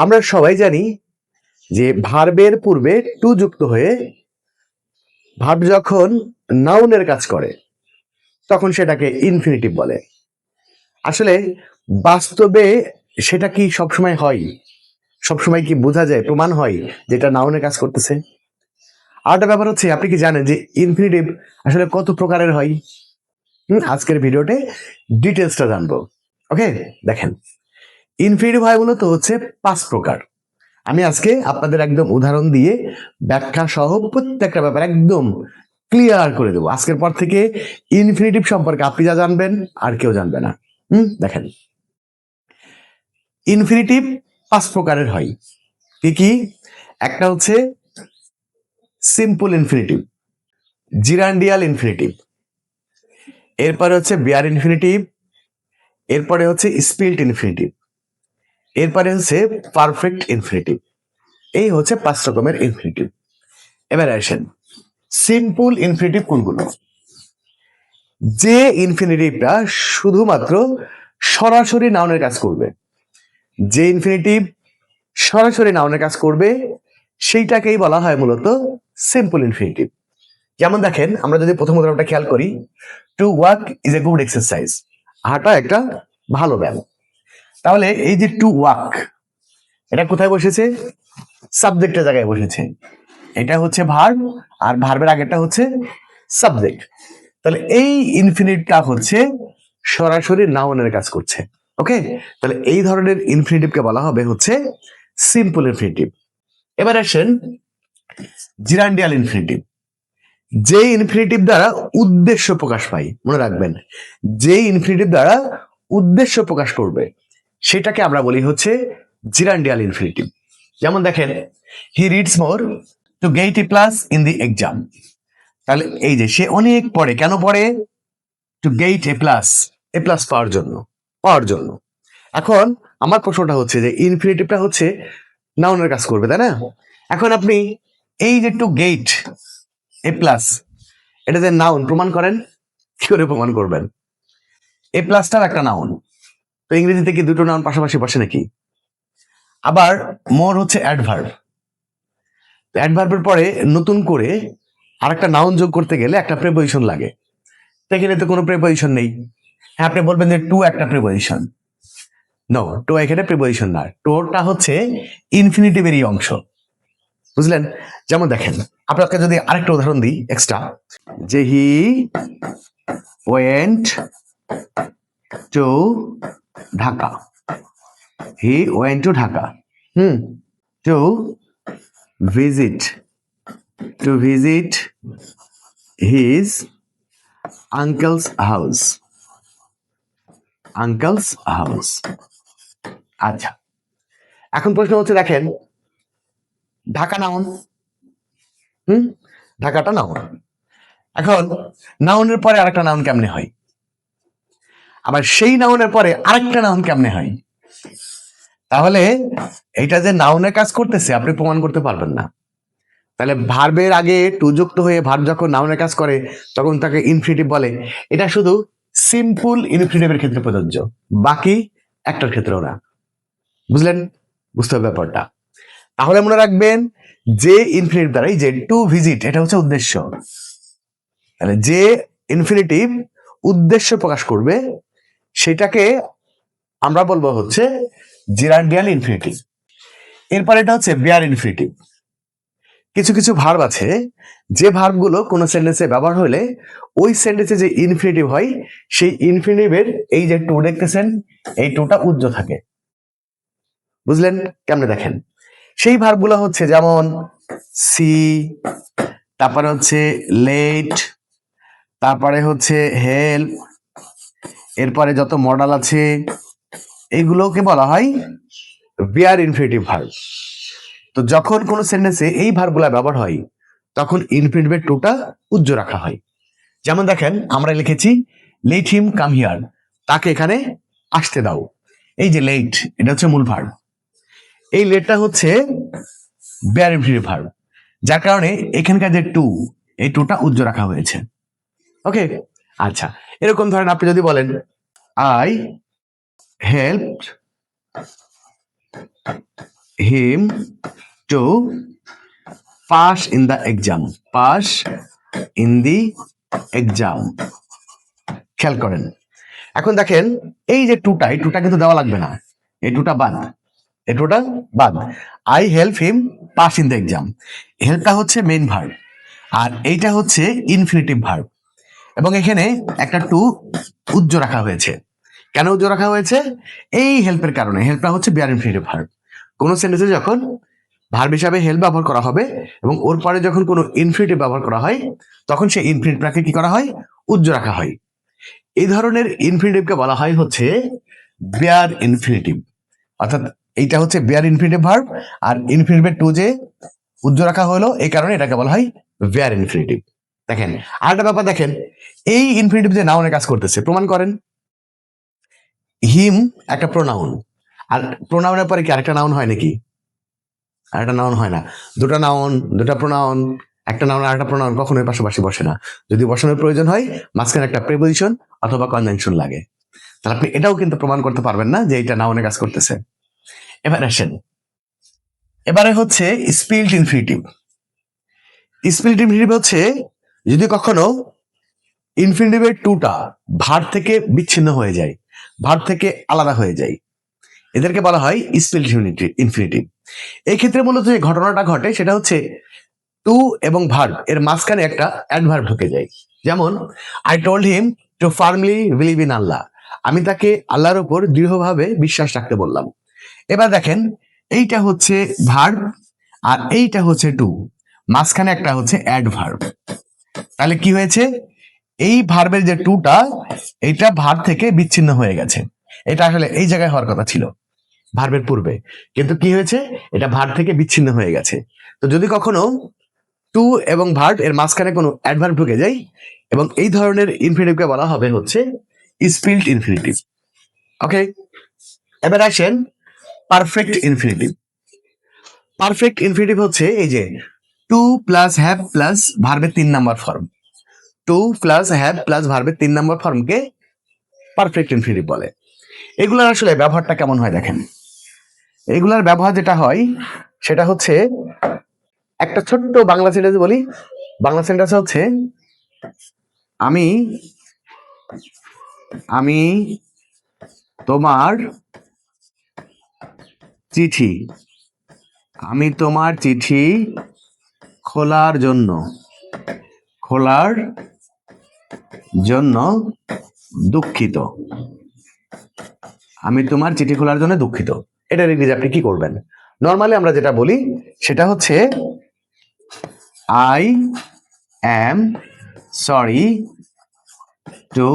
আমরা সবাই জানি যে ভার্বের পূর্বে টু যুক্ত হয়ে ভার্ব যখন নাউনের কাজ করে তখন সেটাকে ইনফিনিটিভ বলে। আসলে বাস্তবে সেটা কি সবসময় হয়? সবসময় কি বোঝা যায়, প্রমাণ হয় যেটা নাউনের কাজ করতেছে? আরেকটা ব্যাপার হচ্ছে, আপনি কি জানেন যে ইনফিনিটিভ আসলে কত প্রকারের হয়? আজকের ভিডিওতে ডিটেলসটা জানবো। ওকে, দেখেন, ইনফিনিটিভ হয় মূলত হচ্ছে 5 প্রকার। আমি আজকে আপনাদের একদম উদাহরণ দিয়ে ব্যাখ্যা সহ প্রত্যেকটা ব্যাপার একদম ক্লিয়ার করে দেবো। আজকের পর থেকে ইনফিনিটিভ সম্পর্কে আপনি যা জানবেন আর কেউ জানবে না। দেখেন, ইনফিনিটিভ 5 প্রকারের হয়। কি কি? একটা হচ্ছে সিম্পল ইনফিনিটিভ, জিরান্ডিয়াল ইনফিনিটিভ, এরপরে হচ্ছে বিয়ার ইনফিনিটিভ, এরপরে হচ্ছে স্পিল্ট ইনফিনিটিভ, এরপরে হচ্ছে পারফেক্ট ইনফিনিটিভ। এই হচ্ছে 5 রকমের ইনফিনিটিভ। এবার আসেন, সিম্পল ইনফিনিটিভ কোনগুলো? যে ইনফিনিটিভটা শুধুমাত্র সরাসরি নাউনের কাজ করবে, যে ইনফিনিটিভ সরাসরি নাউনের কাজ করবে সেইটাকেই বলা হয় মূলত সিম্পল ইনফিনিটিভ। যেমন দেখেন, আমরা যদি প্রথম উদাহরণটা খেয়াল করি, to walk is a good exercise, হাঁটা একটা ভালো ব্যায়াম। তাহলে এই যে টু ওয়াক, এটা কোথায় বসেছে? সাবজেক্টের জায়গায় বসেছে। এটা হচ্ছে ভার্ব, আর ভার্বের আগেরটা হচ্ছে সাবজেক্ট। তাহলে এই ইনফিনিটটা হচ্ছে সরাসরি নাউনের কাজ করছে। ওকে, তাহলে এই ধরনের ইনফিনিটিভকে বলা হবে হচ্ছে সিম্পল ইনফিনিটিভ। এবার আসেন জিরান্ডিয়াল ইনফিনিটিভ। যে ইনফিনিটিভ দ্বারা উদ্দেশ্য প্রকাশ পায়, মনে রাখবেন, যে ইনফিনিটিভ দ্বারা উদ্দেশ্য প্রকাশ করবে সেটাকে আমরা বলি হচ্ছে জিরান্ডিয়াল ইনফিনিটিভ। যেমন দেখেন, he reads more to get A plus in the exam. তাহলে এই যে সে অনেক পড়ে, কেন পড়ে? টু গেট এ প্লাস পাওয়ার জন্য। এখন আমার প্রশ্নটা হচ্ছে যে ইনফিনিটিভটা হচ্ছে নাউনের কাজ করবে, তাই না? এখন আপনি এই যে টু গেট এ প্লাস, এটা যে নাউন, প্রমাণ করেন। কি করে প্রমাণ করবেন? এ প্লাসটার একটা নাউন, তো ইংরেজিতে কি দুটো নাউন পাশাপাশি বসে নাকি? আবার মোর হচ্ছে অ্যাডভার্ব, অ্যাডভার্বের পরে নতুন করে আরেকটা নাউন যোগ করতে গেলে একটা প্রিপোজিশন লাগে, এখানে তো কোনো প্রিপোজিশন নেই। হ্যাঁ, আপনি বলবেন যে টু একটা প্রিপোজিশন। নো, টু এখানে প্রিপোজিশন না, টোটা হচ্ছে ইনফিনিটিভেরই অংশ। বুঝলেন? যেমন দেখেন, আপনাকে যদি আরেকটা উদাহরণ দিই এক্সট্রা, যে he went to Dhaka, he went to Dhaka, to visit, his uncle's house, আচ্ছা, এখন প্রশ্ন হচ্ছে, দেখেন, ঢাকা নাউন, ঢাকাটা নাউন। এখন নাউনের পরে আরেকটা নাউন কেমনে হয়? আবার সেই নাউনের পরে আরেকটা নাউন কেমনে হয়? তাহলে এটা যে নাউনের কাজ করতেছে আপনি প্রমাণ করতে পারবেন না। তাহলে ভার্বের আগে টু যুক্ত হয়ে ভার্ব যখন নাউনের কাজ করে তখন তাকে ইনফিনিটিভ বলে। এটা শুধু সিম্পল ইনফিনিটিভের ক্ষেত্রে প্রযোজ্য, বাকি একটার ক্ষেত্রেও না। বুঝলেন? বুঝতে হবে ব্যাপারটা। তাহলে মনে রাখবেন, যে ইনফিনিটিভ দ্বারা, এই যে টু ভিজিট, এটা হচ্ছে উদ্দেশ্য। তাহলে যে ইনফিনিটিভ উদ্দেশ্য প্রকাশ করবে সেটাকে আমরা বলবো হচ্ছে জিরান্ডিয়াল ইনফিনিটিভ। এরপর এটা হচ্ছে বিয়ার ইনফিনিটিভ। কিছু কিছু ভার্ব আছে, যে ভার্বগুলো কোনো সেন্টেন্সে ব্যবহার হলে ওই সেন্টেন্সে যে ইনফিনিটিভ হয় সেই ইনফিনিটিভের এই যে টু দেখতেছেন, এই টুটা উজ্জ্ব থাকে। বুঝলেন কেমনে? দেখেন, সেই ভার্বগুলো হচ্ছে যেমন সি, তারপরে হচ্ছে লেট, তারপরে হচ্ছে হেল্প, এরপরে যত মডাল আছে এইগুলোকে বলা হয় বিয়ার ইনফিনিটিভ ভার্ব। তো যখন কোন সেন্টেন্সে এই ভার্বগুলা ব্যবহার হয় তখন ইনফিনিটিভের টুটা উজ্জ্ব রাখা হয়। যেমন দেখেন, আমরা লিখেছি লেট হিম কাম হিয়ার, তাকে এখানে আসতে দাও। এই যে লেট, এটা হচ্ছে মূল ভার্ব, এই লেটটা হচ্ছে বিয়ার ইনফিনিটিভ ভার্ব, যার কারণে এখানকার যে টু, এই টুটা উজ্জ্ব রাখা হয়েছে। ওকে, আচ্ছা, এরকম ধরেন আপনি যদি বলেন I helped him to pass in the exam, pass in the exam. খেয়াল করেন, এখন দেখেন এই যে টুটা, এই টুটা কিন্তু দেওয়া লাগবে না, এই টুটা বাদ, এই টুটা বাদ। I help him pass in the exam, হেল্পটা হচ্ছে মেইন ভার্ব আর এইটা হচ্ছে ইনফিনিটিভ ভার্ব, এবং এখানে একটা টু উজ্জ্ব রাখা হয়েছে। কেন উজ্জ্ব রাখা হয়েছে? এই হেল্পের কারণে। হেল্পটা হচ্ছে বিয়ার ইনফিনিটিভ ভার্ব। কোন সেন্টেন্সে যখন ভার্ব হিসাবে হেল্প ব্যবহার করা হবে এবং ওর পরে যখন কোনো ইনফিনিটিভ ব্যবহার করা হয় তখন সেই ইনফিনিটিভটাকে কি করা হয়? উজ্জ্ব রাখা হয়। এই ধরনের ইনফিনিটিভকে বলা হয় হচ্ছে বিয়ার ইনফিনিটিভ। অর্থাৎ এইটা হচ্ছে বিয়ার ইনফিনিটিভ ভার্ব আর ইনফিনিটিভের টু যে উজ্জ্ব রাখা হলো এই কারণে এটাকে বলা হয় বিয়ার ইনফিনিটিভ। দেখেন আরেকটা ব্যাপার, দেখেন এই ইনফিনিটিভ যে নাউনে কাজ করতেছে, প্রমাণ করেন। হিম একটা প্রোনাউন, আর প্রোনাউনের পরে কি আরেকটা নাউন হয় নাকি? আরেকটা নাউন হয় না। দুটা নাউন, দুটা প্রোনাউন, একটা নাউন আর একটা প্রোনাউন কখনোই পাশাপাশি বসে না। যদি বসানোর প্রয়োজন হয় মাঝখানে একটা প্রিপোজিশন অথবা কনজাংশন লাগে। তাহলে আপনি এটাও কিন্তু প্রমাণ করতে পারবেন না যে এটা নাউনে কাজ করতেছে। এবার আসেন, এবারে হচ্ছে স্পিল্ট ইনফিনিটিভ। স্পিল্ট ইনফিনিটিভ হচ্ছে যদি কখনো ইনফিনিটিভের টুটা ভার্ব থেকে বিচ্ছিন্ন হয়ে যায়, ভার্ব থেকে আলাদা হয়ে যায়, এদেরকে বলা হয় স্পিল্ট ইনফিনিটিভ। এই ক্ষেত্রে মূলত যে ঘটনাটা ঘটে সেটা হচ্ছে টু এবং ভার্ব এর মাঝখানে একটা অ্যাডভার্ব ঢুকে যায়। যেমন I told him to firmly believe in Allah, আমি তাকে আল্লাহর উপর দৃঢ়ভাবে বিশ্বাস রাখতে বললাম। এবার দেখেন এইটা হচ্ছে ভার্ব আর এইটা হচ্ছে টু, মাঝখানে একটা হচ্ছে অ্যাডভার্ব। তাহলে কি হয়েছে? এই ভার্বের যে টুটা এইটা ভার্ব থেকে বিচ্ছিন্ন হয়ে গেছে। এটা আসলে এই জায়গায় হওয়ার কথা ছিল ভার্বের পূর্বে, কিন্তু কি হয়েছে? এটা ভার্ব থেকে বিচ্ছিন্ন হয়ে গেছে। তো যদি কখনো টু এবং ভার্ব এর মাঝখানে কোনো অ্যাডভার্ব ঢুকে যায় এবং এই ধরনের ইনফিনিটিভকে বলা হবে হচ্ছে স্পিল্ট ইনফিনিটিভ। ওকে, এবার আসেন পারফেক্ট ইনফিনিটিভ। পারফেক্ট ইনফিনিটিভ হচ্ছে এই যে টু প্লাস হ্যাভ প্লাস ভার্বের 3 number form. To plus have plus ভার্বের 3 নাম্বার ফর্মকে পারফেক্ট ইনফিনিটিভ বলে। এগুলার আসলে ব্যবহারটা কেমন হয় দেখেন। এগুলার ব্যবহার যেটা হয় সেটা হচ্ছে, একটা ছোট্ট বাংলা সেন্টেন্স বলি। বাংলা সেন্টেন্স হচ্ছে আমি আমি তোমার চিঠি, আমি তোমার চিঠি খোলার জন্য দুঃখিত। আমি তোমার চিঠি খোলার জন্য দুঃখিত। এটার ইংরেজি আপনি কি করবেন? নর্মালি আমরা যেটা বলি সেটা হচ্ছে I am sorry to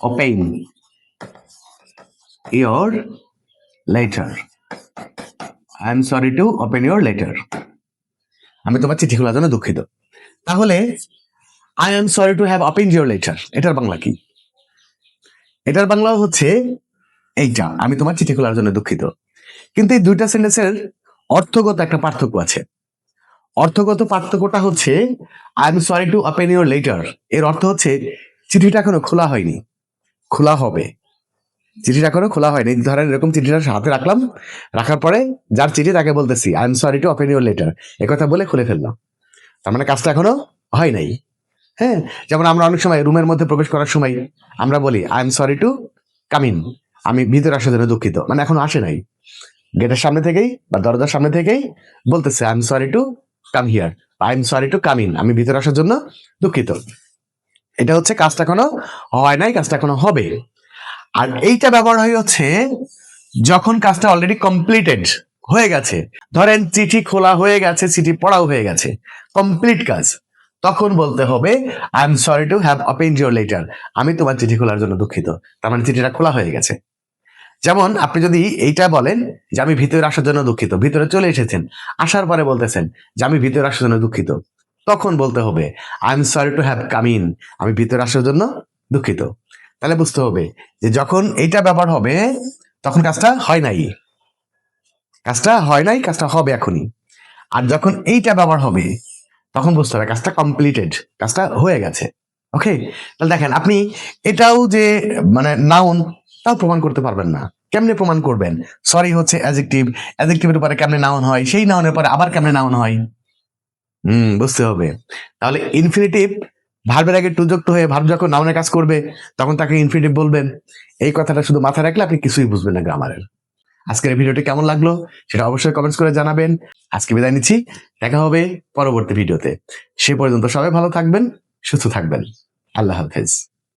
open your letter. I am sorry to open your letter, আমি তোমার চিঠি খোলার জন্য দুঃখিত। তাহলে I am sorry to have opened your letter, এটার বাংলা কি? এটার বাংলা হচ্ছে এইটা, আমি তোমার চিঠি খোলার জন্য দুঃখিত। কিন্তু এই দুইটা সেন্টেন্সের অর্থগত একটা পার্থক্য আছে। অর্থগত পার্থক্যটা হচ্ছে I am sorry to open your letter এর অর্থ হচ্ছে চিঠিটা এখনো খোলা হয়নি, খোলা হবে। চিঠিটা এখনো খোলা হয়নি, ধরেন এরকম চিঠিটা হাতে রাখলাম, রাখার পরে যার চিঠি তাকে বলতেছি I am sorry to open your letter, একথা বলে খুলে ফেললাম, তার মানে কাজটা এখনো হয় নাই। হ্যাঁ, যেমন আমরা অনেক সময় রুমের মধ্যে প্রবেশ করার সময় আমরা বলি I am sorry to come in, আমি ভিতরে আসার জন্য দুঃখিত, মানে এখনো আসে নাই। গেটের সামনে থেকেই বা দরজার সামনে থেকেই বলতেছে I am sorry to come here, I am sorry to come in, আমি ভিতরে আসার জন্য দুঃখিত। এটা হচ্ছে কাজটা এখনো হয় নাই, কাজটা এখনো হবে। আর এইটা ব্যবহার হয় হচ্ছে যখন কাজটা অলরেডি কমপ্লিটেড হয়ে গেছে, ধরেন চিঠি খোলা হয়ে গেছে, চিঠি পড়াও হয়ে গেছে, কমপ্লিট কাজ, তখন বলতে হবে I am sorry to have opened your letter, আমি তোমার চিঠি খোলার জন্য দুঃখিত, তার মানে চিঠিটা খোলা হয়ে গেছে। যেমন আপনি যদি এইটা বলেন যে আমি ভিতরে আসার জন্য দুঃখিত, ভিতরে চলে এসেছেন, আসার পরে বলতেছেন যে আমি ভিতরে আসার জন্য দুঃখিত, তখন বলতে হবে I am sorry to have come in, আমি ভিতরে আসার জন্য দুঃখিত। তাহলে বুঝতে হবে যে যখন এইটা ব্যবহার হবে তখন কাজটা হয় নাই, কাজটা হয় নাই, কাজটা হবে এখনই। আর যখন এইটা ব্যবহার হবে তখন বুঝতে হবে কাজটা কমপ্লিটেড, কাজটা হয়ে গেছে। ওকে, তাহলে দেখেন আপনি এটাও যে মানে নাউন তাও প্রমাণ করতে পারবেন না, কেমনে প্রমাণ করবেন সরি হচ্ছে অ্যাডজেক্টিভ, অ্যাডজেক্টিভের পরে কেমনে নাউন হয়, সেই নাউনের পরে আবার কেমনে নাউন হয়? বুঝতে হবে। তাহলে ইনফিনিটিভ ভার্বের আগে টু যুক্ত হয়ে ভার্ব যখন নাউনের কাজ করবে তখন তাকে ইনফিনিটিভ বলবেন। এই কথাটা শুধু মাথায় রাখলে আপনি কিছুই বুঝবেন না গ্রামারের। আজকের এই ভিডিওটি কেমন লাগলো সেটা অবশ্যই কমেন্টস করে জানাবেন। আজকে বিদায় নিচ্ছি, দেখা হবে পরবর্তী ভিডিওতে। সে পর্যন্ত সবাই ভালো থাকবেন, সুস্থ থাকবেন। আল্লাহ হাফেজ।